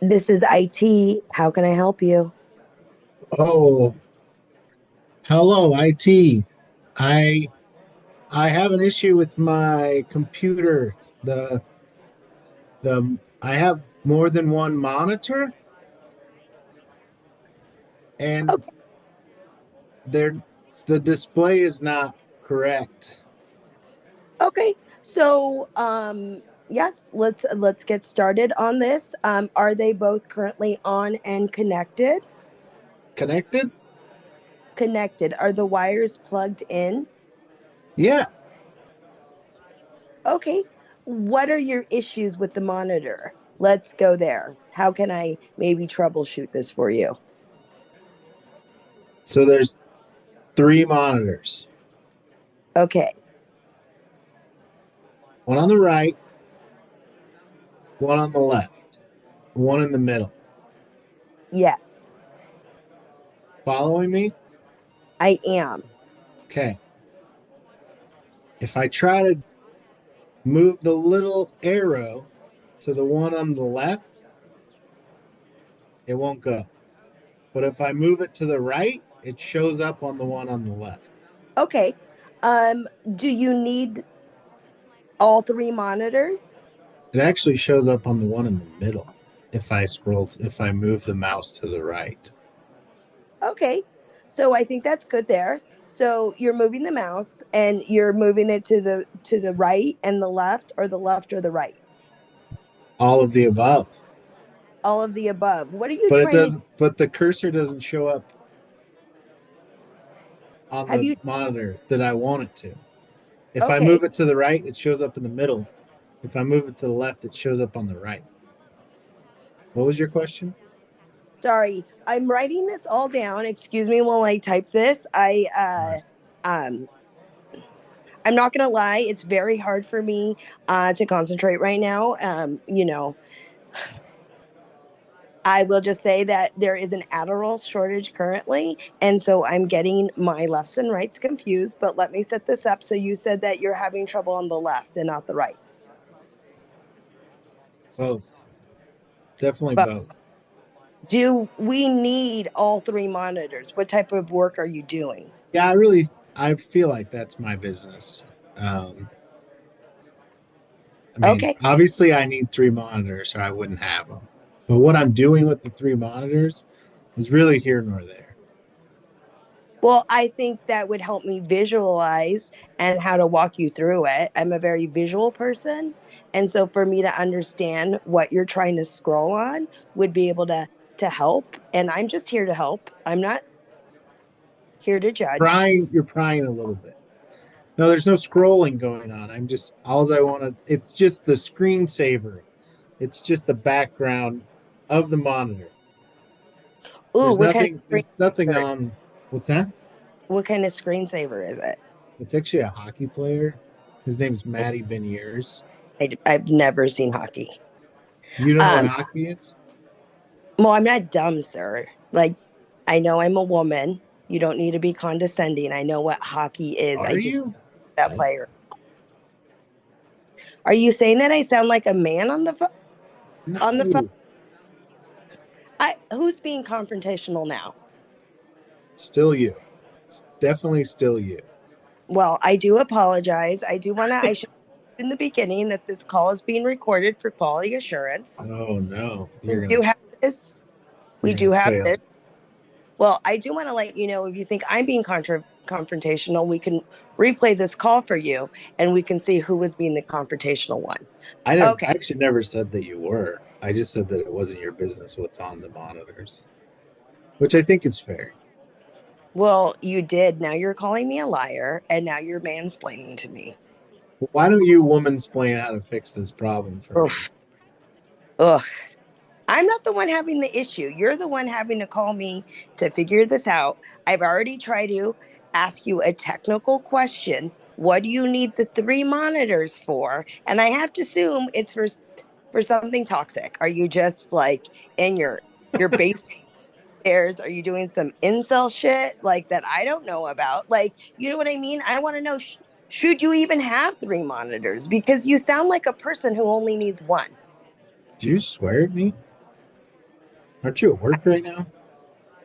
This is IT. How can I help you? Oh, hello, IT. I I have an issue with my computer. The I have more than one monitor and Okay. they're the display is not correct. Okay. So, yes, let's get started on this. Are they both currently on and connected? Connected? Connected. Are the wires plugged in? Yeah. Okay. What are your issues with the monitor? Let's go there. How can I maybe troubleshoot this for you? So there's three monitors. Okay. One on the right, one on the left, one in the middle. Yes, Following me? I am. Okay. If I try to move the little arrow to the one on the left, it won't go. But if I move it to the right, it shows up on the one on the left. Okay. Do you need all three monitors? It actually shows up on the one in the middle if I move the mouse to the right. Okay. So I think that's good there. So you're moving the mouse and you're moving it to the right and the left or the right. All of the above. All of the above. What are you But it trying to doesn't but the cursor doesn't show up on have the you monitor that I want it to. If I okay. move it to the right, it shows up in the middle. If I move it to the left, it shows up on the right. What was your question? Sorry. I'm writing this all down. Excuse me while I type this. All right. Um I'm not gonna lie, it's very hard for me to concentrate right now. I will just say that there is an Adderall shortage currently, and so I'm getting my lefts and rights confused. But let me set this up. So you said that you're having trouble on the left and not the right. Both. Definitely But both. do we need all three monitors? What type of work are you doing? Yeah, I feel like that's my business. Um, I mean, Okay. obviously, I need three monitors, or I wouldn't have them. But what I'm doing with the three monitors is really here nor there. Well, I think that would help me visualize and how to walk you through it. I'm a very visual person. And so for me to understand what you're trying to scroll on would be able to help. And I'm just here to help. I'm not here to judge. You're prying a little bit. No, there's no scrolling going on. I'm just all I want to. It's just the screensaver. It's just the background of the monitor. Ooh, There's what kind nothing. of There's nothing screensaver? on. What's that? What kind of screensaver is it? It's actually a hockey player. His name's Matty Beniers. I've never seen hockey. You know what Um, hockey is? well, I'm not dumb, sir. Like, I know I'm a woman. You don't need to be condescending. I know what hockey is. Are I just you? that I, player. Are you saying that I sound like a man on the phone? no, Who's being confrontational now? still you. It's definitely still you. Well, I do apologize. I should in the beginning that this call is being recorded for quality assurance. Oh no, We do have this. you're We gonna do have fail. this. Well, I do want to let you know if you think I'm being confrontational, we can replay this call for you and we can see who was being the confrontational one. I Okay. actually never said that you were. I just said that it wasn't your business what's on the monitors, which I think is fair. Well, you did. Now you're calling me a liar and now you're mansplaining to me. Why don't you woman explain how to fix this problem for me? Oof. Ugh. I'm not the one having the issue. You're the one having to call me to figure this out. I've already tried to ask you a technical question. What do you need the three monitors for? And I have to assume it's for something toxic. Are you just like in your base stairs? Are you doing some incel shit like that I don't know about? Like, you know what I mean? I want to know should you even have three monitors? Because you sound like a person who only needs one. Do you swear at me? Aren't you at work right now?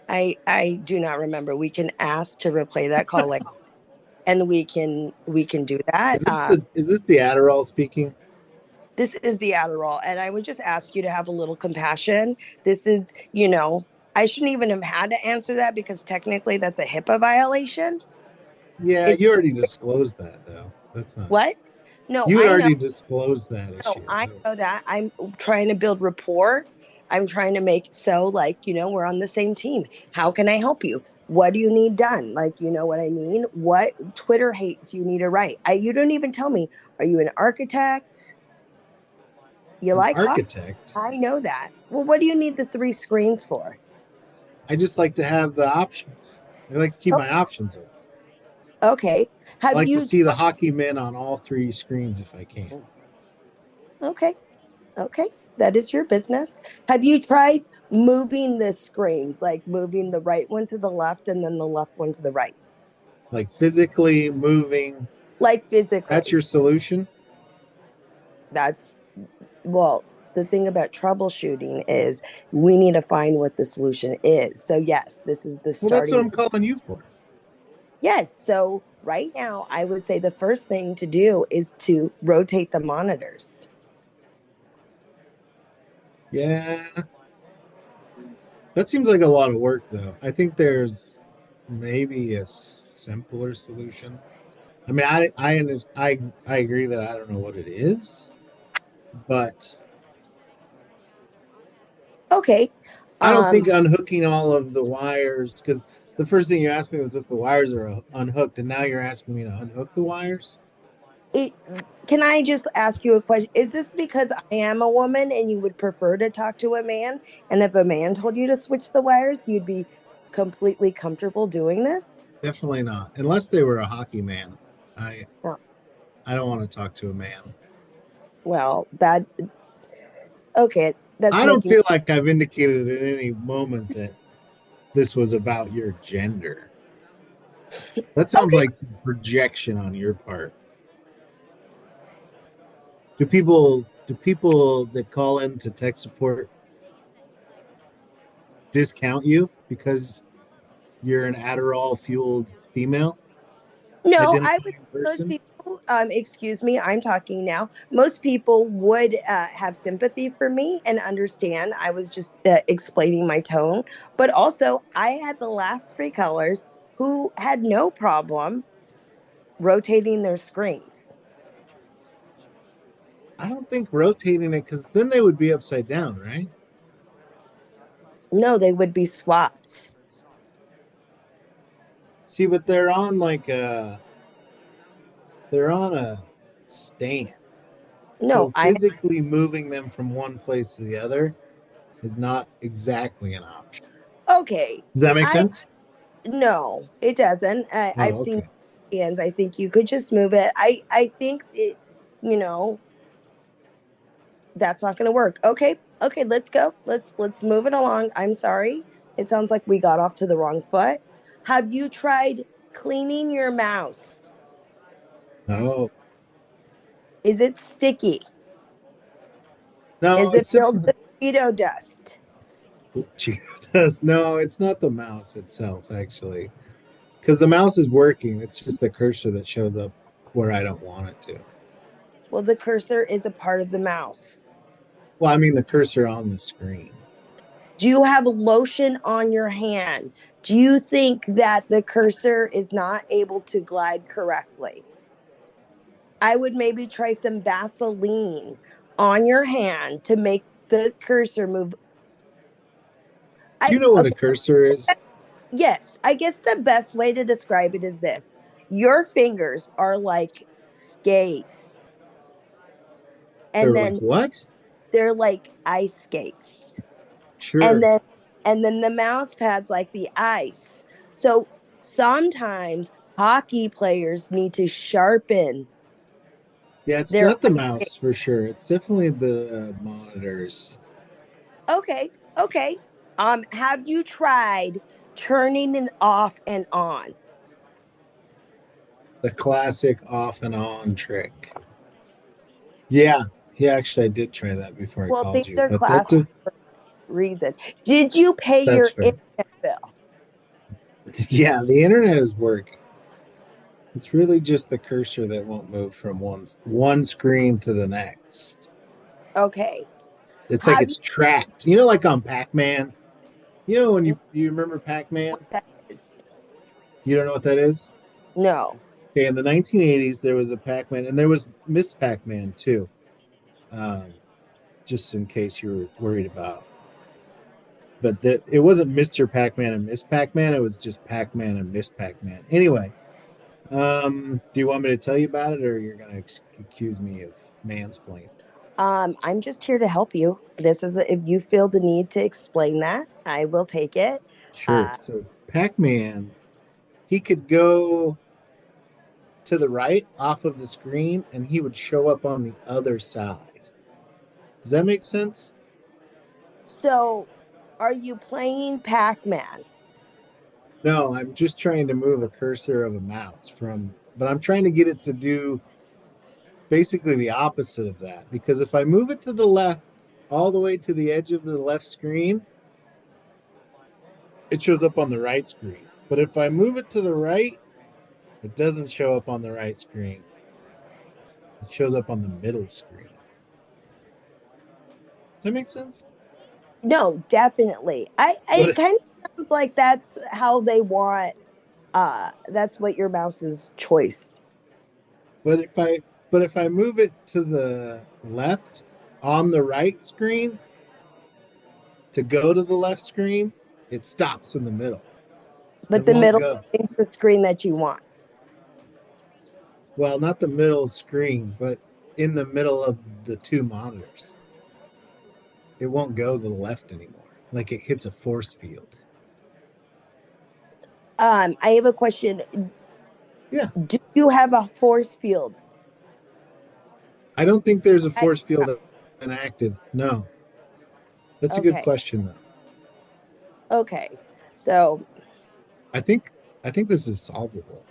I do not remember. We can ask to replay that call later, and we can do that. Is this the Adderall speaking? This is the Adderall, and I would just ask you to have a little compassion. This is, I shouldn't even have had to answer that because technically that's a HIPAA violation. Yeah, It's you already disclosed that though. That's not. what? No, You had I know. already disclosed that No, issue. I know that. I'm trying to build rapport. I'm trying to make so like, we're on the same team. How can I help you? What do you need done? Like, you know what I mean? What Twitter hate do you need to write? You don't even tell me. Are you an architect? You An like hockey? architect. I know that. Well, what do you need the three screens for? I just like to have the options. I like to keep Oh, my options open. okay. I Have like to you see the hockey men on all three screens if I can. Okay. Okay. That is your business. Have you tried moving the screens, like moving the right one to the left and then the left one to the right? Like physically moving. Like That's physically. your solution? That's well, the thing about troubleshooting is we need to find what the solution is. So yes, this is the Well, that's what starting. I'm calling you for. Yes. So right now, I would say the first thing to do is to rotate the monitors. Yeah. That seems like a lot of work though. I think there's maybe a simpler solution. I mean, I agree that I don't know what it is, but Okay. I don't Um, think unhooking all of the wires, because the first thing you asked me was if the wires are unhooked, and now you're asking me to unhook the wires. it can I just ask you a question? Is this because I am a woman and you would prefer to talk to a man? And if a man told you to switch the wires, you'd be completely comfortable doing this? Definitely not, unless they were a hockey man. I No. I don't want to talk to a man. Well, that okay, that's I don't making feel like I've indicated at any moment that this was about your gender. That sounds okay. like projection on your part. Do people that call in to tech support discount you because you're an Adderall fueled female No, I would identifying most person? people excuse me, I'm talking now. Most people would have sympathy for me and understand. I was just explaining my tone, but also I had the last three colors who had no problem rotating their screens. I don't think rotating it, because then they would be upside down, right? No, they would be swapped. See, but they're on a stand. So No, I physically moving them from one place to the other is not exactly an option. okay. Does that make I sense? No, it doesn't. I've Oh, seen okay. hands. I think you could just move it. I think it. You know that's not going to work. Okay, okay. Let's go. Let's move it along. I'm sorry. It sounds like we got off to the wrong foot. Have you tried cleaning your mouse? Oh, Is it sticky? no, Is it it's filled different. with Cheeto dust? Cheeto does. No, it's not the mouse itself, actually. Because the mouse is working. It's just the cursor that shows up where I don't want it to. Well, the cursor is a part of the mouse. Well, I mean the cursor on the screen. Do you have lotion on your hand? Do you think that the cursor is not able to glide correctly? I would maybe try some Vaseline on your hand to make the cursor move. Do I you know what a okay, cursor is? yes, I guess the best way to describe it is this. Your fingers are like skates, and They're like, then what? they're like ice skates. And Sure. then the mouse pad's like the ice. So sometimes hockey players need to sharpen Yeah, it's their not the ice skate. mouse for sure. It's definitely the monitors. Okay, okay. Have you tried turning it off and on? The classic off and on trick. Yeah. Yeah, actually I did try that before I Well, called things you. are But that's classic. reason. Did you pay That's your fair. internet bill? Yeah, the internet is working. It's really just the cursor that won't move from one screen to the next. Okay. It's like Have you it's trapped. You know, like on Pac-Man. You know when you remember what Pac-Man? that is? You don't know what that is? No. Okay, in the 1980s there was a Pac-Man, and there was Miss Pac-Man too. Um, just in case you were worried about. But it wasn't Mr. Pac-Man and Miss Pac-Man. It was just Pac-Man and Miss Pac-Man. Anyway, do you want me to tell you about it, or you're gonna accuse me of mansplaining? I'm just here to help you. If you feel the need to explain that, I will take it. Sure. Uh, So Pac-Man, he could go to the right off of the screen, and he would show up on the other side. Does that make sense? so, are you playing Pac-Man? No, I'm just trying to move a cursor of a mouse but I'm trying to get it to do basically the opposite of that. Because if I move it to the left, all the way to the edge of the left screen, it shows up on the right screen. But if I move it to the right, it doesn't show up on the right screen. It shows up on the middle screen. Does that make sense? No, definitely. It But kind of sounds like that's how they want. That's what your mouse's choice. but if I move it to the left on the right screen to go to the left screen, it stops in the middle. But It the won't middle go. is the screen that you want. Well, not the middle screen, but in the middle of the two monitors. It won't go to the left anymore. Like it hits a force field. I have a question. Yeah. Do you have a force field? I don't think there's a I, force field enacted. No. That's a good okay. question though. Okay. So, I think I think this is solvable.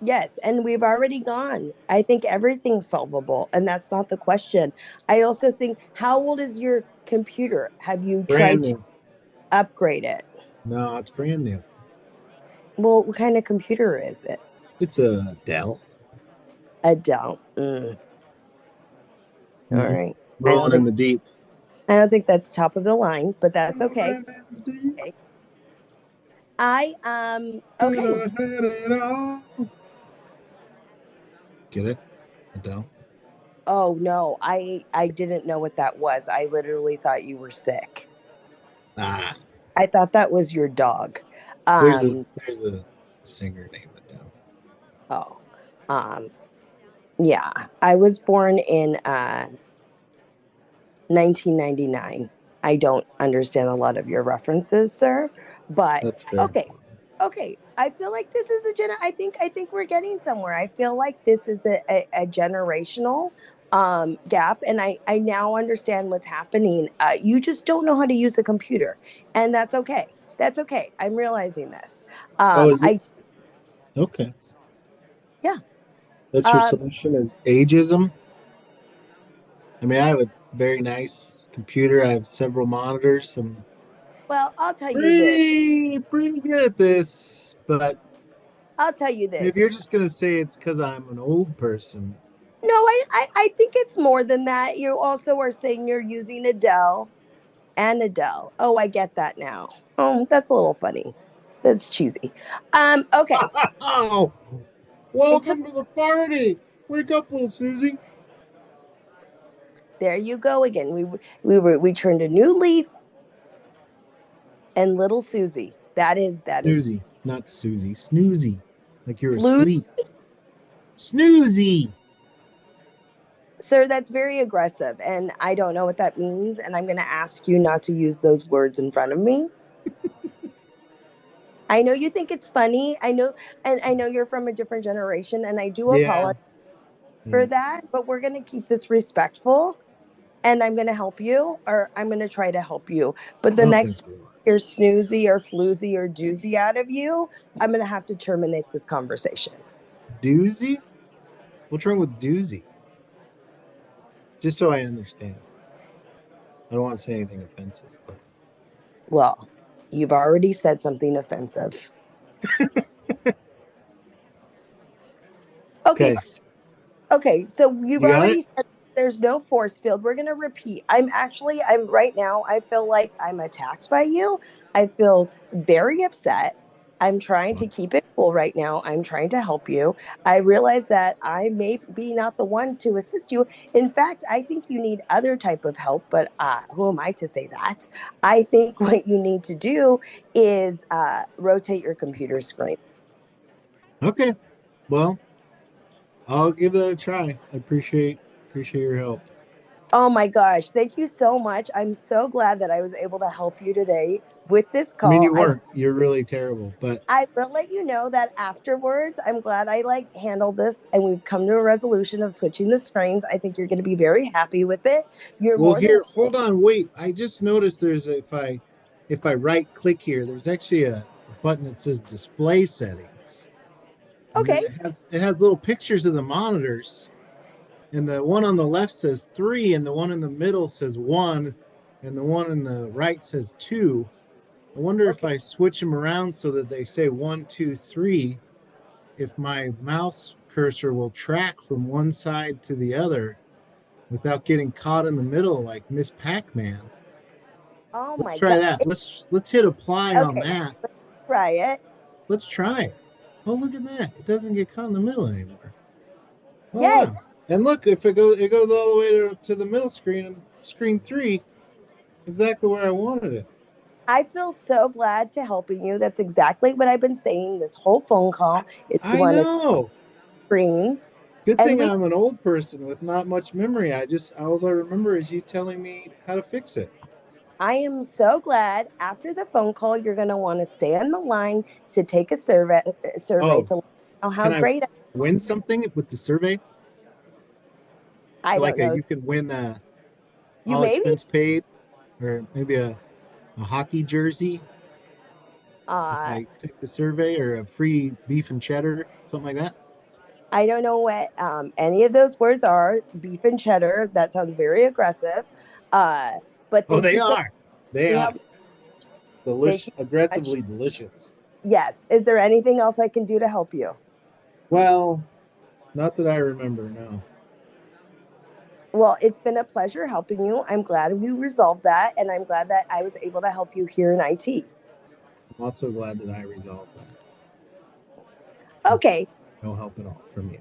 yes, and we've already gone. I think everything's solvable, and that's not the question. I also think, how old is your computer? Have you Brand tried to new. upgrade it? No, it's brand new. Well, what kind of computer is it? It's a Dell. A Dell. Mm, all Mm-hmm. right. I don't Rolling in think the deep. I don't think that's top of the line, but that's okay. Rolling in the deep. Okay. I Could okay. I had it all? Get it? Adele. Oh no, I didn't know what that was. I literally thought you were sick. Ah, I thought that was your dog. there's a Um there's a singer named Adele. oh. Um yeah, I was born in 1999. I don't understand a lot of your references, sir, but That's fair. okay. Okay. I feel like this is I think we're getting somewhere. I feel like this is a generational gap, and I now understand what's happening. You just don't know how to use a computer, and that's okay. That's okay. I'm realizing this. Oh, is I this okay? Yeah. That's your Um solution is ageism. I mean, I have a very nice computer. I have several monitors. I'm well, I'll tell you this. pretty good at this. But I'll tell you if you're this. just gonna say it's because I'm an old person, No, I think it's more than that. You also are saying you're using Adele and Adele. Oh, I get that now. Oh, that's a little funny. That's cheesy. Okay. oh, It took welcome to the party. Wake up, little Susie. There you go again. We turned a new leaf and little Susie. That is Snoozy, not Susie. Snoozy, like you're flu. asleep. Snoozy. Sir, that's very aggressive, and I don't know what that means, and I'm gonna ask you not to use those words in front of me. I know you think it's funny. I know you're from a different generation, and I do Yeah, apologize yeah. for that, but we're gonna keep this respectful, and I'm gonna help you, or I'm gonna try to help you. But the Oh, thank next you. you're snoozy or floozy or doozy out of you, I'm gonna have to terminate this conversation. Doozy? What's wrong with doozy? Just so I understand. I don't want to say anything offensive, but Well, you've already said something offensive. Okay, okay. okay, so you've You got it? already said there's no force field. We're going to repeat. I'm right now, I feel like I'm attacked by you. I feel very upset. I'm trying to keep it cool right now. I'm trying to help you. I realize that I may be not the one to assist you. In fact, I think you need other type of help, but who am I to say that? I think what you need to do is rotate your computer screen. Okay. Well, I'll give that a try. I appreciate your help. Oh my gosh, thank you so much. I'm so glad that I was able to help you today with this I mean, call. you weren't. You're really terrible, but I will let you know that afterwards, I'm glad I handled this and we've come to a resolution of switching the screens. I think you're going to be very happy with it. You're well, more than here, hold on, wait. I just noticed if I right click here, there's actually a button that says display settings. And then okay. it has little pictures of the monitors. And the one on the left says 3, and the one in the middle says 1, and the one in the right says 2. I wonder if Okay. I switch them around so that they say 1, 2, 3, if my mouse cursor will track from one side to the other without getting caught in the middle like Miss Pac-Man. Oh Let's my try God. that. Let's hit apply on Okay. that. Try it. Let's try it. Oh, look at that. It doesn't get caught in the middle anymore. Oh Yes. wow. And look, if it goes all the way to the middle screen and screen 3, exactly where I wanted it. I feel so glad to helping you. That's exactly what I've been saying this whole phone call is you I want to know. screens. Good And thing we I'm an old person with not much memory. All I remember is you telling me how to fix it. I am so glad after the phone call, you're going to want to stay on the line to take a survey Oh, to let you know how can I great win something with the survey? I Like don't know. you can win You all maybe expense paid, or maybe a hockey jersey if uh I take the survey, or a free beef and cheddar, something like that. I don't know what any of those words are. Beef and cheddar. That sounds very aggressive. Uh, but Oh, thank they you so are. They much. are Thank delicious, you so much. aggressively delicious. Yes. Is there anything else I can do to help you? Well, not that I remember. No, Well, it's been a pleasure helping you. I'm glad we resolved that, and I'm glad that I was able to help you here in IT. I'm also glad that I resolved that. Okay. No help at all from you.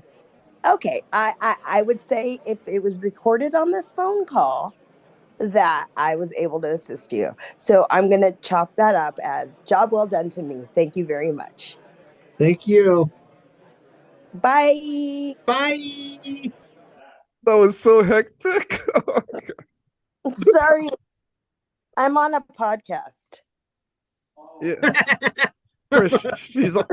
Okay. I would say if it was recorded on this phone call, that I was able to assist you. So I'm going to chop that up as job well done to me. Thank you very much. Thank you. Bye. Bye. That was so hectic. Sorry, I'm on a podcast. Yeah, Chris, she's on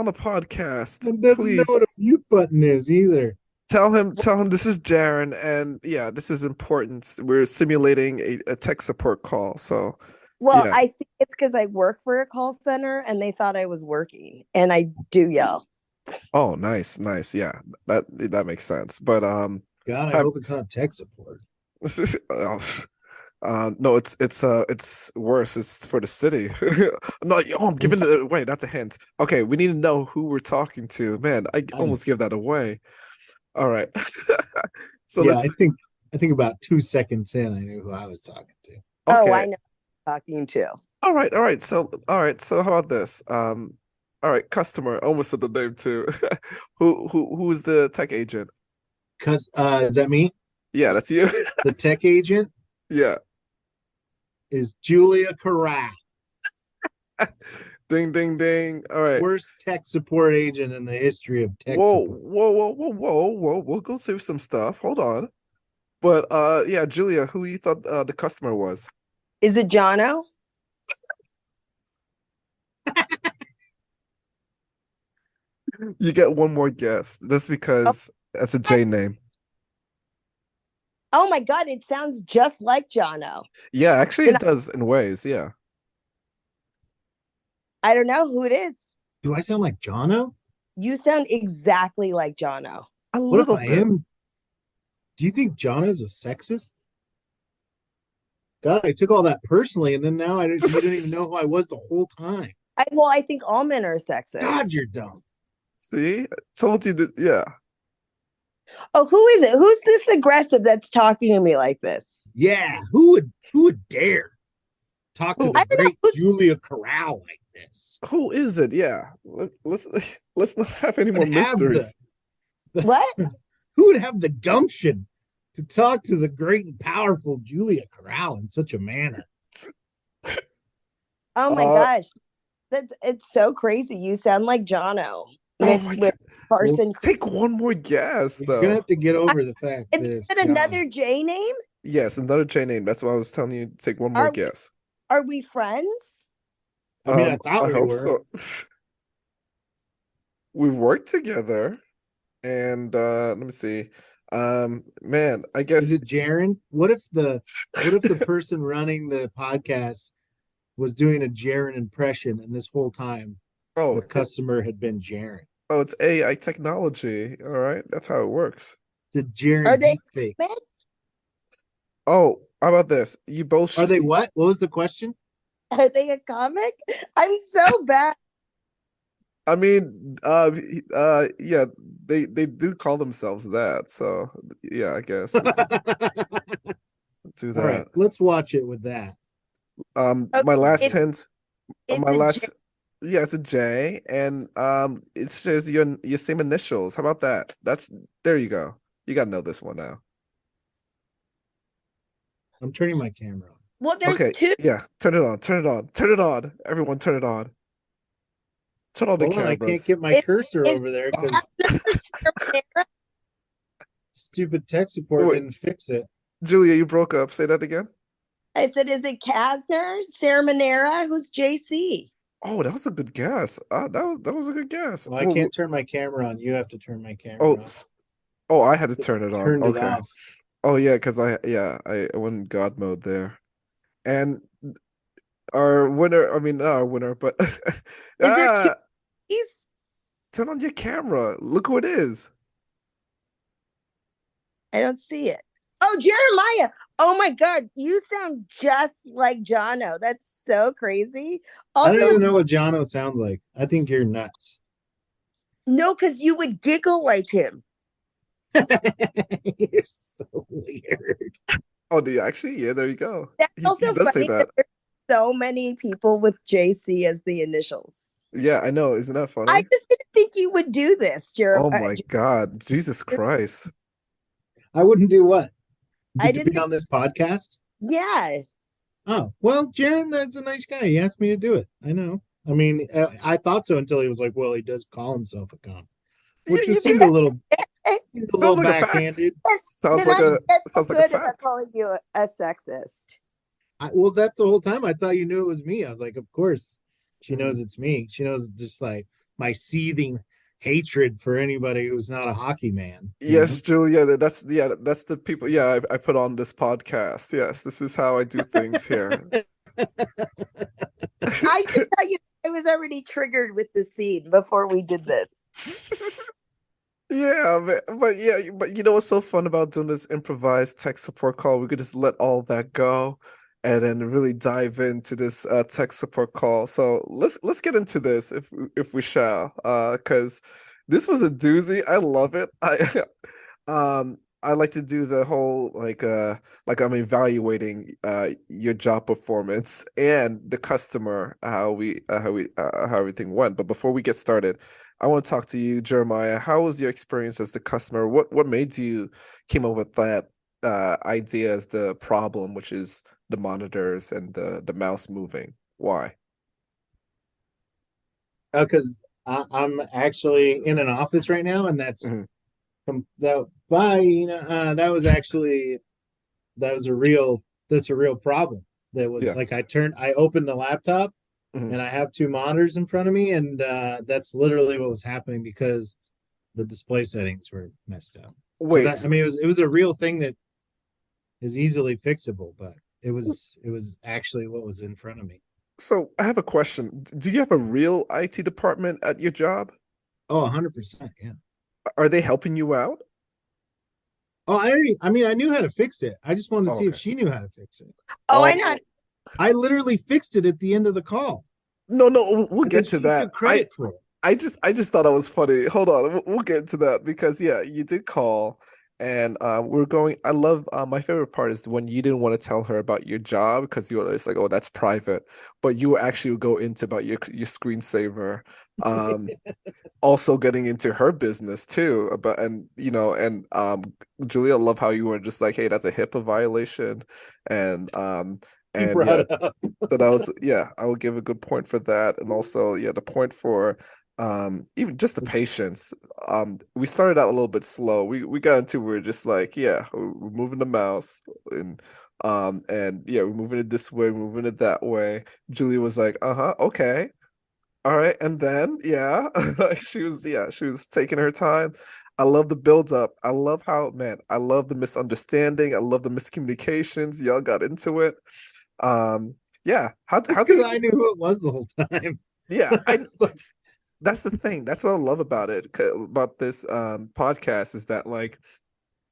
a podcast. And doesn't know what Please a mute button is either. tell him this is Jaren, and yeah, this is important. We're simulating a tech support call. So Well, yeah. I think it's because I work for a call center and they thought I was working, and I do yell. Oh, nice, nice. Yeah, that makes sense. But God, I I'm hope it's not tech support. oh, no, it's worse. It's for the city. No, oh, I'm giving it away. That's a hint. Okay, we need to know who we're talking to. Man, I almost give that away. All right. So Yeah, let's. I think about 2 seconds in, I knew who I was talking to. Oh, Okay. I know who I'm talking to. All right. So how about this? All right, customer. I almost said the name too. Who's the tech agent? Cause is that me? Yeah, that's you. The tech agent Yeah. is Julia Corral, Ding ding ding. All right. worst tech support agent in the history of tech Whoa, support. whoa, whoa, whoa, whoa, whoa. We'll go through some stuff. Hold on. But yeah, Julia, who you thought the customer was? Is it Jono? You get one more guess. That's Oh, because that's a J name. oh my God, it sounds just like Jono. Yeah, actually Then it does in ways, yeah. I don't know who it is. Do I sound like Jono? You sound exactly like Jono. A What if little I bit. am? Do you think Jono's a sexist? God, I took all that personally, and then now you didn't even know who I was the whole time. I think all men are God, sexist. you're dumb. See, I told you that. Yeah. Oh, who is it? Who's this aggressive that's talking to me like this? Yeah, who would dare talk to Who the I don't know great who's Julia Corral like this? who is it? Yeah. Let's not have any Who more would have mysteries. what? who would have the gumption to talk to the great and powerful Julia Corral in such a manner? Oh my Uh gosh. It's so crazy. You sound like Jono oh my mixed with god. Well, Carson. Take one more guess you're gonna though. have to get I- over the fact Is that it's it John. another J name? Yes, another J name. That's why I was telling you take one more Are guess. are we friends? I mean, I thought I we hope were. so. We've worked together and let me see. Man, I Is guess it Jaren? What if the person running the podcast was doing a Jaren impression, and this whole time oh the customer had been Jaren? it's AI technology. All right, that's how it works. The Are Jaren they deep fake. men? Oh, how about this? You both Are they what? What was the question? Are they a comic? I'm so bad. I mean, yeah, they do call themselves that. So yeah, I guess we could do All right, that. let's watch it with that. Okay, My last it's hint, it's my a J. last, yeah, it's a J, and it says your same initials. How about that? That's there you go. You gotta know this one now. I'm turning my camera on. Well, there's Okay, two. yeah, turn it on, turn it on, turn it on. Everyone, turn it on. Turn on the Hold on, I can't cameras. get my Is cursor is over there Oh, because Sarah? stupid tech support wait, didn't fix it. Julia, you broke up. Say that again. I said, is it Kasner, Sarah Monera? Who's JC? Oh, that was a good guess. That was a good guess. Well, I Well, can't turn my camera on. You have to turn my oh, camera on. oh, I had to turn it on. Turned it Okay. off. Oh yeah, because I went in God mode there. And our winner, I mean not our winner, but Is there two? ah, turn on your camera. Look who it is. I don't see it. Oh, Jeremiah. Oh my God. You sound just like Jono. That's so crazy. I don't Also, even it's know what Jono sounds like. I think you're nuts. no, because you would giggle like him. You're so weird. Oh, do you actually? Yeah, there you go. That's He also does say funny that that. there's so many people with JC as the initials. Yeah, I know. Isn't that I funny? just didn't think you would do this, Oh Jeremiah. my God. Jesus Christ. I wouldn't do what? I To be didn't. on this podcast? Yeah. Oh, well, Jaren, that's a nice guy. He asked me to do it. I know. I mean, I thought so until he was like, well, he does call himself a con, which You just did. seemed a Sounds little like a fact. backhanded. Sounds Then like I a get so sounds like a good about fact. calling you a sexist. Well, that's the whole time. I thought you knew it was me. I was like, of course, she knows Mhm. it's me. She knows just like my seething hatred for anybody who's not a hockey man. Yes, Julia, that's the people. Yeah, I put on this podcast. Yes, this is how I do things here. I can tell you, I was already triggered with the scene before we did this. Yeah, but you know what's so fun about doing this improvised tech support call? We could just let all that go and then really dive into this tech support call. So let's get into this if we shall. Because this was a doozy. I love it. I like to do the whole like I'm evaluating your job performance and the customer how everything went. But before we get started, I want to talk to you, Jeremiah. How was your experience as the customer? What made you came up with that idea as the problem, which is the monitors and the mouse moving? Why? Because I'm actually in an office right now, and Mhm. that bye. That was a real that's a real problem. That was Yeah. like I opened the laptop Mhm. and I have two monitors in front of me, and that's literally what was happening because the display settings were messed up. So that I Wait, mean it was a real thing that is easily fixable, but it was actually what was in front of me. so I have a question. Do you have a real IT department at your job? Oh, 100%. Yeah. Are they helping you out? Oh, I mean, I knew how to fix it. I just wanted to Oh, see if okay. she knew how to fix it. Oh, I know. Oh, I literally fixed it at the end of the call, no, we'll and then get to she that. took credit for it. I just thought that was funny. Hold on, we'll get into that because yeah, you did call, and we're going. I love my favorite part is when you didn't want to tell her about your job because you were just like, oh, that's private, but you were actually go into about your screensaver. Um, also getting into her business too about and Julia, I love how you were just like, hey, that's a HIPAA violation, and He and brought yeah, it up. so that was, yeah, I would give a good point for that. And also, yeah, the point for even just the patience. We started out a little bit slow. We got into, we are just like, yeah, we're moving the mouse, and yeah, we're moving it this way, moving it that way. Julie was like, uh-huh, okay. All right. And then yeah, she was taking her time. I love the build up. I love how, man, I love the misunderstanding. I love the miscommunications. Y'all got into it. Um, yeah. That's How do because you, I knew who it was the whole time. yeah, I It's like, that's the thing. That's what I love about it, about this podcast is that like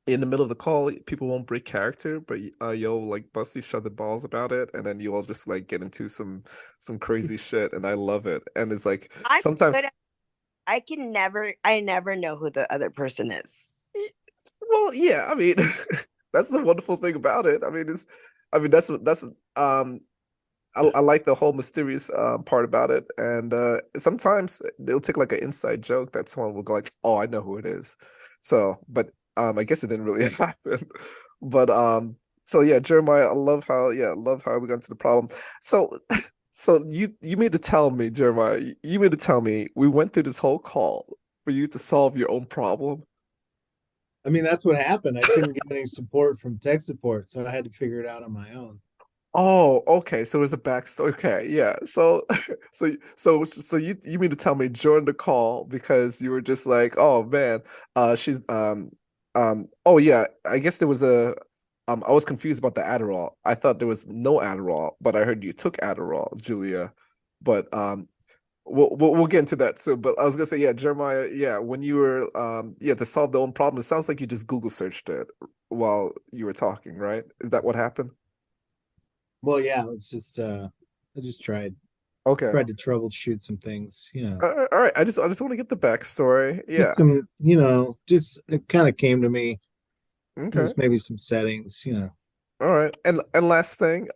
in the middle of the call, people won't break character, but you'll like bust each other balls about it, and then you all just like get into some crazy shit, and I love it. And it's like I'm good sometimes, at, I never know who the other person is. well, yeah, I mean, that's the wonderful thing about it. I mean, that's I like the whole mysterious part about it, and sometimes they'll take like an inside joke that someone will go like, "Oh, I know who it is." So, but I guess it didn't really happen. But so yeah, Jeremiah, I love how we got into the problem. So, so you mean to tell me, Jeremiah, you mean to tell me we went through this whole call for you to solve your own problem? I mean, that's what happened. I couldn't get any support from tech support, so I had to figure it out on my own. Oh, okay. So there's a backstory. Okay, yeah. So, so you mean to tell me during the call because you were just like, oh man, she's oh yeah. I guess there was a I was confused about the Adderall. I thought there was no Adderall, but I heard you took Adderall, Julia. But we'll get into that soon. But I was gonna say, yeah, Jeremiah, yeah, when you were yeah, to solve the own problem, it sounds like you just Google searched it while you were talking, right? Is that what happened? Well, yeah, it was just I just Okay. tried to troubleshoot some things, All right. I just want to get the backstory. Yeah. just some, just it kind of came to me, Okay. just maybe some settings. All right. And last thing,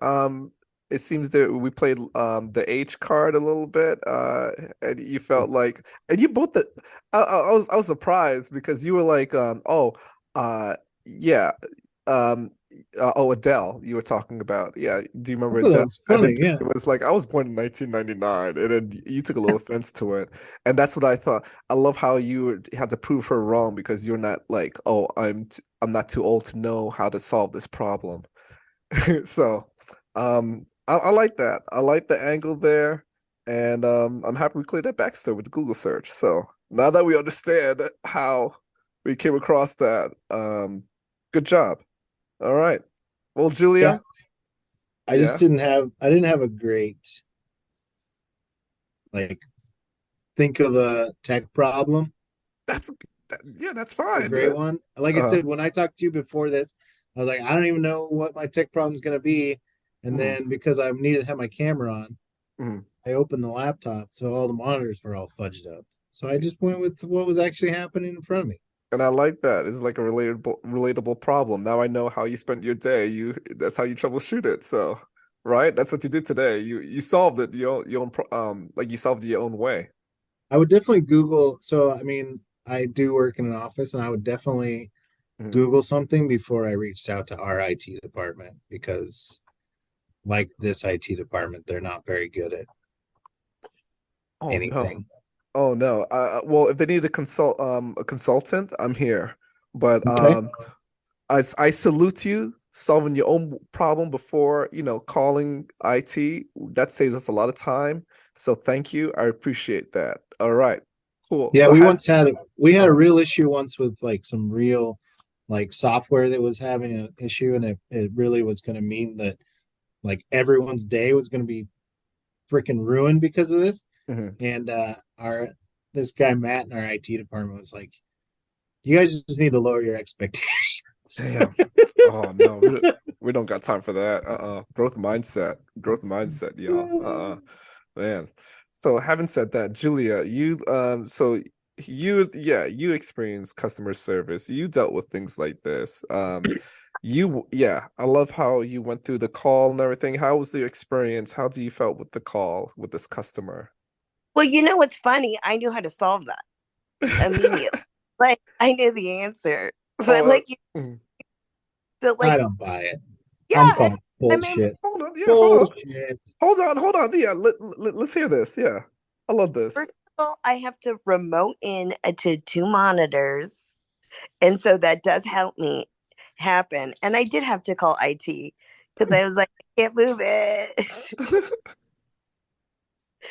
it seems that we played the H card a little bit. And you felt like, and you both the I was surprised because you were like oh yeah um oh, Adele, you were talking about. Yeah, do you I remember thought that Adele? was And then funny. Yeah. it was like I was born in 1999, and then you took a little offense to it, and that's what I thought. I love how had to prove her wrong because you're not like, oh, I'm not too old to know how to solve this problem. So, I like that. I like the angle there, and I'm happy we cleared that backstory with the Google search. So now that we understand how we came across that, good job. All right. Well, Yeah. Julia, yeah, I didn't have a great, like, think of a tech problem, that's yeah, that's a fine. great one. Like I Uh, said, when I talked to you before this, I was like, I don't even know what my tech problem is going to be. And mm, then because I needed to have my camera on, mm. I opened the laptop, so all the monitors were all fudged up. So I just went with what was actually happening in front of me. And I like that. It's like a relatable problem. Now I know how you spent your day. That's how you troubleshoot it. So, right? That's what you did today. You solved it your own like you solved it your own way. I would definitely Google. So, I mean, I do work in an office, and I would definitely Mhm. Google something before I reached out to our IT department because, like this IT department, they're not very good at Oh no. anything. Oh no. Well, if they need a consultant, I'm here. But Okay. I salute you solving your own problem before, calling IT. That saves us a lot of time. So thank you. I appreciate that. All right. Cool. Yeah, So we had a uh, real issue once with like some real like software that was having an issue, and it really was going to mean that like everyone's day was going to be freaking ruined because of this. mhm. And our this guy Matt in our IT department was like, "You guys just need to lower your expectations." Damn. Oh no, we don't got time for that. Growth mindset. Growth mindset, y'all. Man. So having said that, Julia, you experienced customer service. You dealt with things like this. I love how you went through the call and everything. How was the experience? How do you felt with the call with this customer? Well, you know what's funny? I knew how to solve that immediately. Like I knew the answer. But Oh, like so I like don't buy it. I'm yeah, calling I mean bullshit. hold on. Yeah, hold on. Bullshit. Hold on. Yeah, let's hear this. Yeah. I love this. first of all, I have to remote in to two monitors. And so that does help me happen. And I did have to call IT because I was like, I can't move it.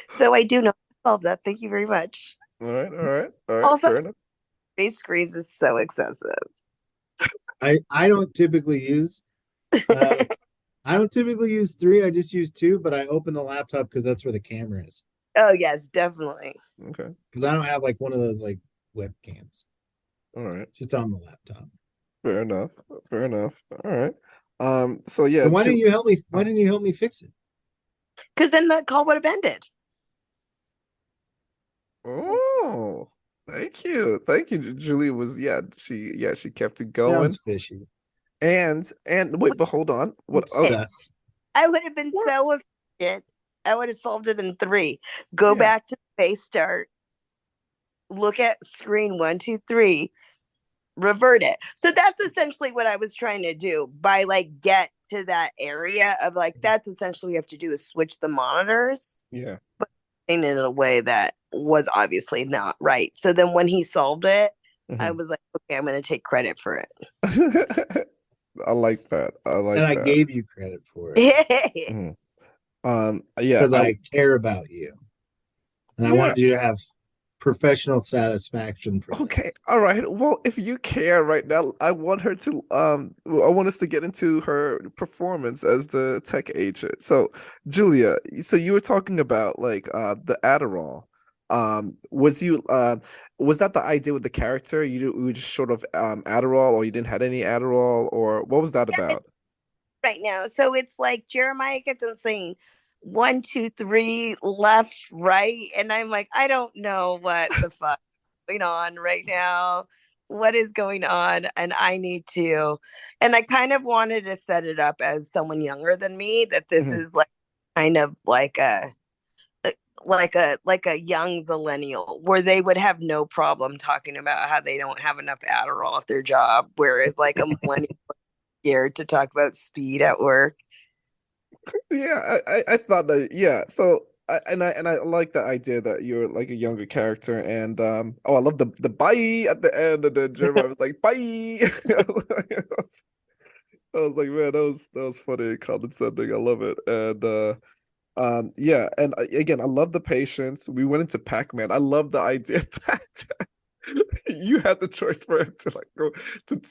So I do know all of that. Thank you very much. All right, Also, fair enough. face screens is so excessive. I don't typically use uh I don't typically use three, I just use two, but I open the laptop because that's where the camera is. Oh yes, definitely. Okay. Because I don't have like one of those like webcams. All right. It's just on the laptop. Fair enough. Fair enough. All right. So yeah, So why didn't you help me? Why uh, didn't you help me fix it? Because then the call would have ended. oh, thank you. Thank you. Julie was she kept it going. Sounds fishy. And wait, but hold on. What It's oh sus. I would have been what? so efficient. I would have solved it in three. Go Yeah. back to face start. Look at screen one, two, three. Revert it. So that's essentially what I was trying to do by like get to that area of like that's essentially what you have to do is switch the monitors, Yeah. but in a way that was obviously not right. So then when he solved it, I Mhm. was like, okay, I'm gonna take credit for it. I like that. I And like I that. gave you credit for it Mhm. Yeah, because I care about you. And I yeah. wanted you to have professional satisfaction from Okay, this. all right. Well, if you care right now, I want us to get into her performance as the tech agent. So, Julia, so you were talking about like the Adderall. Was that the idea with the character? You were just short of Adderall, or you didn't have any Adderall, or what was that Yeah, about? right now. So it's like Jeremiah kept on saying one, two, three, left, right. And I'm like, I don't know what the fuck is going on right now. What is going on? And I need to. And I kind of wanted to set it up as someone younger than me, that this Mhm. is like kind of like a young millennial where they would have no problem talking about how they don't have enough Adderall at their job, whereas like a millennial scared to talk about speed at work. Yeah, I thought that. Yeah, so I like the idea that you're like a younger character, and I love the bye at the end, and then Jeremiah was like bye. I was like, man, that was funny, condescending. I love it, and yeah, and again, I love the patience. We went into Pac-Man. I love the idea that you had the choice for him to like go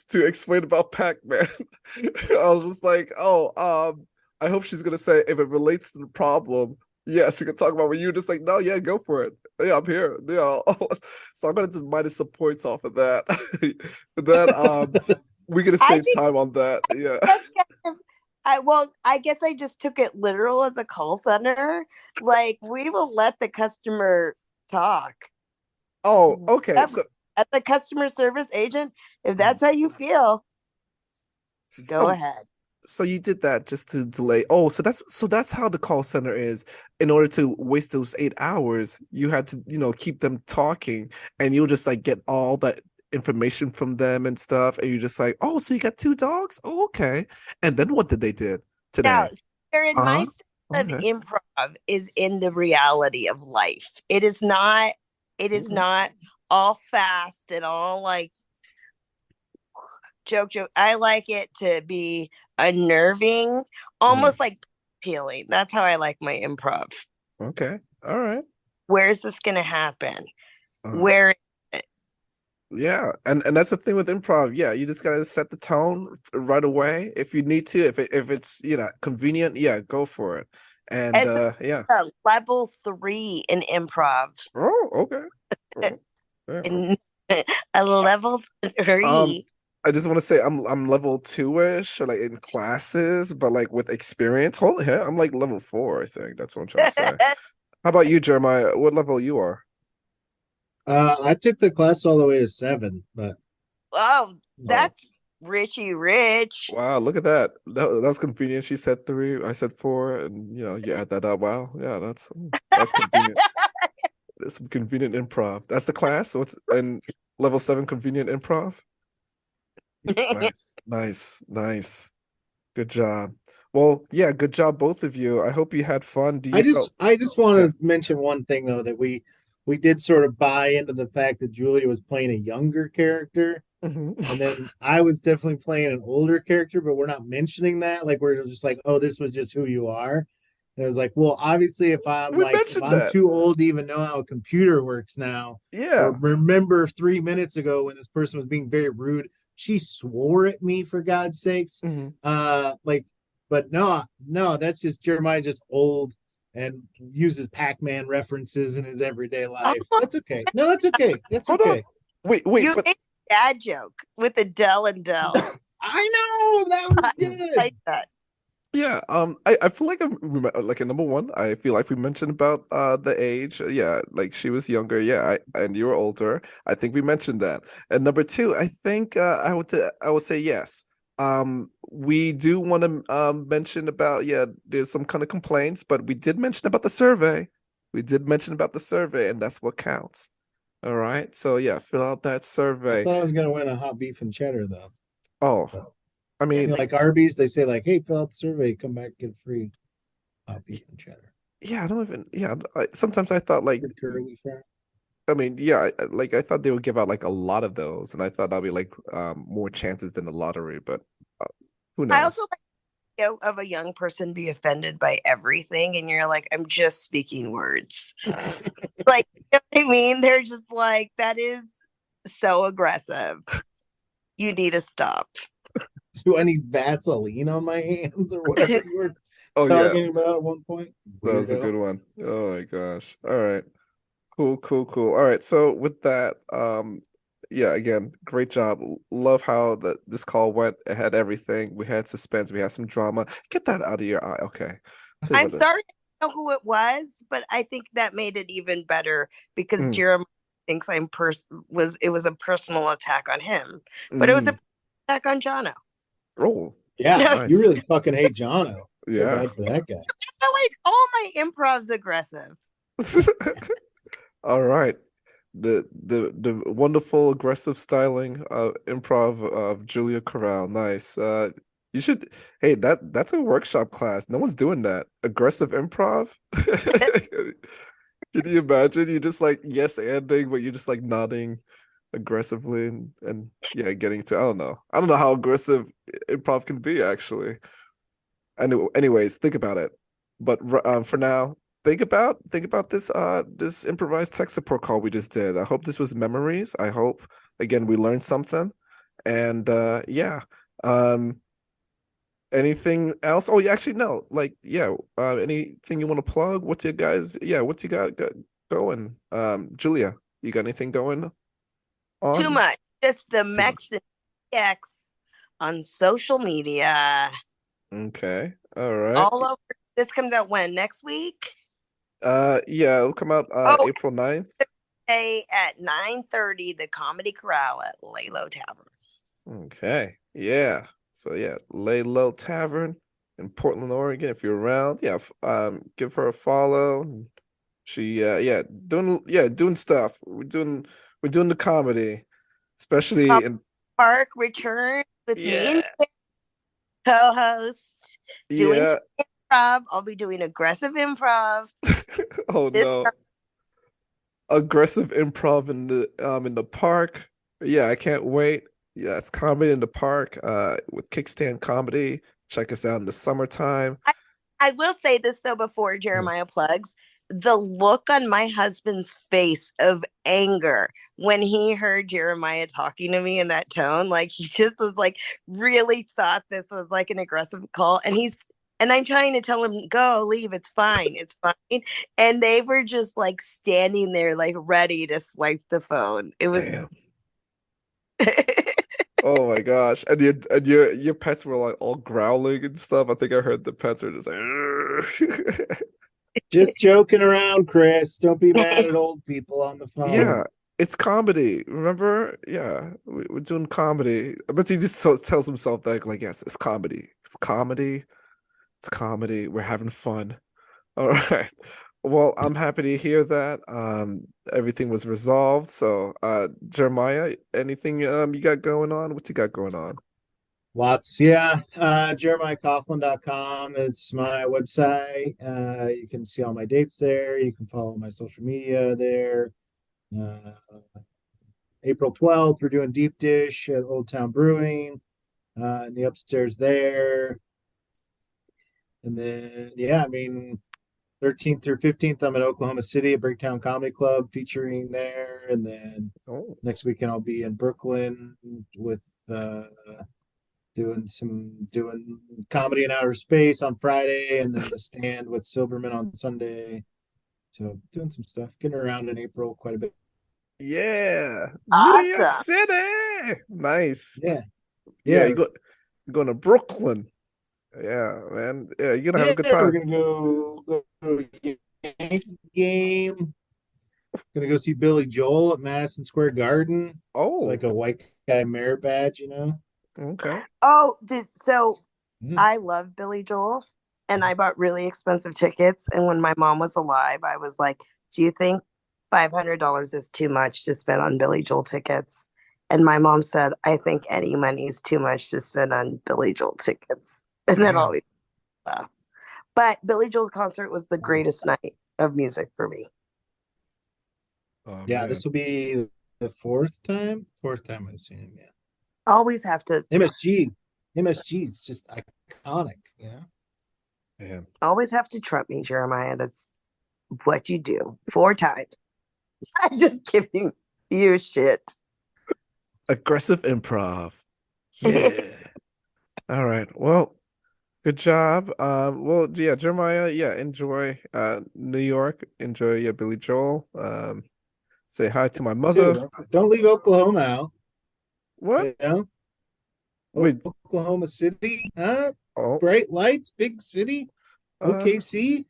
to explain about Pac-Man. I was just like, oh, I hope she's gonna say if it relates to the problem, yes, you can talk about. But you were just like, no, yeah, go for it. Yeah, I'm here. Yeah, so I'm gonna just minus some points off of that. Then we're gonna I save think time on that. Yeah. that's kind of I guess I just took it literal as a call center. Like we will let the customer talk. Oh, okay. Whatever. As a customer service agent, if Mhm. that's how you feel, go so ahead. So you did that just to delay. Oh, so that's how the call center is. In order to waste those 8 hours, you had to, keep them talking, and you'll just like get all that information from them and stuff, and you're just like, oh, so you got two dogs? Oh, okay. And then what did they did Now, today? Jaren, my Uh-huh. style of Okay. improv is in the reality of life. It is not. It is Okay. not all fast and all like joke. I like it to be unnerving, Mhm. almost like peeling. That's how I like my improv. Okay. All right. Where is this going to happen? Uh, Where is it? yeah, and that's the thing with improv. Yeah, you just gotta set the tone right away if you need to. If it's convenient, yeah, go for it. And As yeah. a level three in improv, Oh, okay. Oh, yeah. in a level Um, three. I just want to say I'm level 2-ish or like in classes, but like with experience. Hold here, I'm like level 4, I think. That's what I'm trying to say. How about you, Jeremiah? What level you are? I took the class all the way to 7, but Oh, Oh, that's Richie Rich. wow, look at that. That's convenient. She said 3, I said 4, and you add that up. Wow, yeah, that's convenient. There's some convenient improv. That's the class. So it's in level 7 convenient improv. Nice, nice, nice. Good job. Well, yeah, good job, both of you. I hope you had fun. Do you felt? I just want Yeah. to mention one thing though, that we did sort of buy into the fact that Julia was playing a younger character, Mhm. and then I was definitely playing an older character, but we're not mentioning that. Like we're just like, oh, this was just who you are. And I was like, well, obviously, We if mentioned I'm that. too old to even know how a computer works now, or Yeah. remember 3 minutes ago when this person was being very rude, she swore at me for God's sakes. Mhm. Like, but no, that's just Jeremiah, just old and uses Pac-Man references in his everyday life. Oh, That's okay. No, that's okay. That's Hold on. okay. Wait, you but made a dad joke with Adele and Dell. I know that was mm, good. Like that. yeah, I feel like I'm like in number one, I feel like we mentioned about the age. Yeah, like she was younger, yeah, and you were older. I think we mentioned that. And number two, I think I would say yes. We do want to mention about, yeah, there's some kind of complaints, but we did mention about the survey. We did mention about the survey, and that's what counts. All right. So yeah, fill out that I survey. thought I was gonna win a hot beef and cheddar though. Oh, But I It's mean, like like Arby's, they say like, "Hey, fill out the survey, come back, get free hot beef and cheddar." yeah, I don't even, yeah, sometimes I thought like, Your curly fry. I mean, yeah, like I thought they would give out like a lot of those, and I thought that'd be like more chances than the lottery, but uh, who I also knows? like of a young person be offended by everything, and you're like, I'm just speaking words. Like, you know what I mean? They're just like, that is so aggressive. You need to stop. Do I need Vaseline on my hands or whatever you were Oh yeah, talking about at one point? that was a Weirdo. good one. Oh my gosh. All right. Cool, cool, cool. All right. So with that, yeah, again, great job. Love how this call went. It had everything. We had suspense. We had some drama. Get that out of your eye. Okay. Tell you I'm about this. sorry I don't know who it was, but I think that made it even better because Mm, Jeremiah thinks it was a personal attack on him, but it was a mm. attack on Jono. Oh, No, Yeah, you nice. really fucking hate Jono. Feel Yeah. bad for that guy. so like all my improv's aggressive. All right. The wonderful aggressive styling improv of Julia Corral. Nice. You should, hey, that's a workshop class. No one's doing that. Aggressive improv. Can you imagine? You just like yes anding, but you're just like nodding aggressively and yeah, getting to, I don't know. I don't know how aggressive improv can be actually. Anyways, think about it. But for now, think about this improvised tech support call we just did. I hope this was memories. I hope again we learned something. And yeah. Um anything else? Oh, yeah, actually no. Like yeah, anything you want to plug? What's your guys? Yeah, what's you got going? Julia, you got anything going Too on? much. Just the Too much. Mexican X on social media. Okay. All right. All over. This comes out when? Next week? Yeah, it'll come out Oh, April 9th. Thursday at 9:30, the Comedy Corral at Lalo Tavern. Okay. Yeah. So yeah, Lay Low Tavern in Portland, Oregon. If you're around, yeah, give her a follow. She doing stuff. We're doing the comedy, especially Comedy in Park returns with me yeah, and co-host doing yeah. improv. I'll be doing aggressive improv. Oh This no. Aggressive improv in the park. Yeah, I can't wait. Yeah, it's comedy in the park with Kickstand Comedy. Check us out in the summertime. I will say this though before Mm. Jeremiah plugs. The look on my husband's face of anger when he heard Jeremiah talking to me in that tone, like he just was like really thought this was like an aggressive call. And I'm trying to tell him, go, leave, it's fine. And they were just like standing there, like ready to swipe the phone. It was Damn. Oh my gosh. And your pets were like all growling and stuff. I think I heard the pets are just like "Arr." Just joking around, Chris. Don't be mad at old people on the Yeah, phone. it's comedy. Remember? Yeah, we're doing comedy. I bet he just tells himself that like, yes, it's comedy. It's comedy. It's comedy. We're having fun. All right. Well, I'm happy to hear that. Everything was resolved. So, Jeremiah, anything you got going on? What you got going on? Lots, yeah. JeremiahCoughlan.com is my website. You can see all my dates there. You can follow my social media there. Uh, April 12th, we're doing deep dish at Old Town Brewing in the upstairs there. And then, yeah, I mean, 13th through 15th, I'm in Oklahoma City at Bricktown Comedy Club featuring there. And then Oh, next weekend, I'll be in Brooklyn with doing comedy in outer space on Friday, and then the stand with Silberman on Sunday. So doing some stuff, getting around in April quite a bit. yeah, New York Awesome. City. Nice. Yeah, Yeah, yeah, you're going to Brooklyn. Yeah, man. Yeah, you're gonna have a yeah. good We're time. gonna go to a Yankee game. Gonna go see Billy Joel at Madison Square Garden. It's Oh, like a white guy merit badge, you know. okay. Oh, Mm. I love Billy Joel and I bought really expensive tickets. And when my mom was alive, I was like, do you think $500 is too much to spend on Billy Joel tickets? And my mom said, I think any money is too much to spend on Billy Joel tickets. And then Damn. always laugh. But Billy Joel's concert was the greatest night of music for me. Oh Yeah, man. this will be the fourth time I've seen him. Yeah, Always have to MSG is just iconic. You know. Man. always have to trump me, Jeremiah. That's what you do 4 times. I'm just giving you shit. Aggressive improv. Yeah. All right. Well, good job. Well, yeah, Jeremiah, yeah, enjoy New York. Enjoy Billy Joel. Say hi to my Too. mother. Don't leave Oklahoma out. What? You know, Wait. Oklahoma City, huh? Oh, Bright lights, big city. uh, OKC,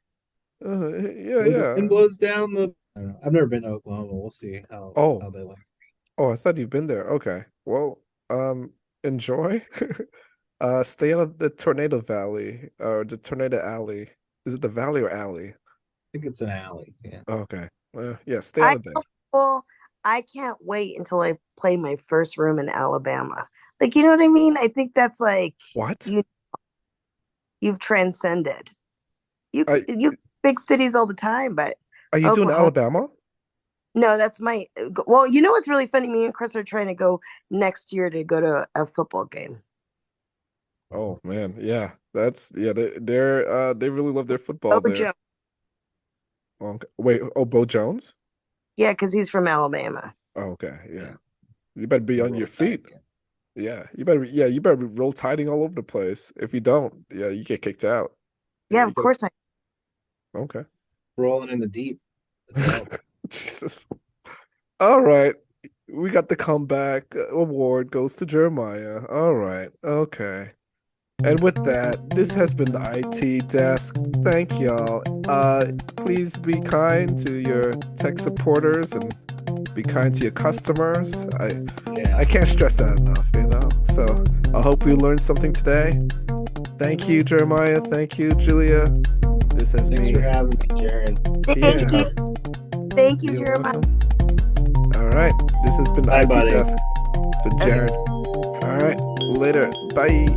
yeah, where the wind yeah. blows down the. I don't know. I've never been to Oklahoma. We'll see how Oh, they like. oh, I thought you've been there. Okay. Well, enjoy. Stay out of the tornado valley or the tornado alley. Is it the valley or alley? I think it's an alley. Yeah. Okay. Yeah, stay out I of there. tell people I can't wait until I play my first room in Alabama. Like, you know what I mean? I think that's like What? you you've transcended. Are, You big cities all the time, but are you doing Oklahoma. Alabama? No, that's my well. You know what's really funny? Me and Chris are trying to go next year to go to a football game. Oh man, yeah. That's yeah, they really love their football Oh, there. Joe. Okay. Wait, oh, Bo Jones? Yeah, because he's from Alabama. Oh, okay, Yeah. yeah. You better be The on your roll tide. feet. You better be roll tiding all over the place. If you don't, yeah, you get kicked out. Yeah, Yeah, you of gotta course I. Yeah. okay. Rolling in the deep as well. Jesus. All right. We got the comeback award goes to Jeremiah. All right. Okay. And with that, this has been the IT desk. Thank y'all. Please be kind to your tech supporters and be kind to your customers. Yeah. I can't stress that enough. So I hope you learned something today. Thank you, Jeremiah. Thank you, Julia. This has Thanks been for having me, Jaren. Thank yeah. you. Thank you, You're Jeremiah. welcome. All right. This has been the Bye, IT buddy. desk. It's been Jaren. All right. Later. Bye.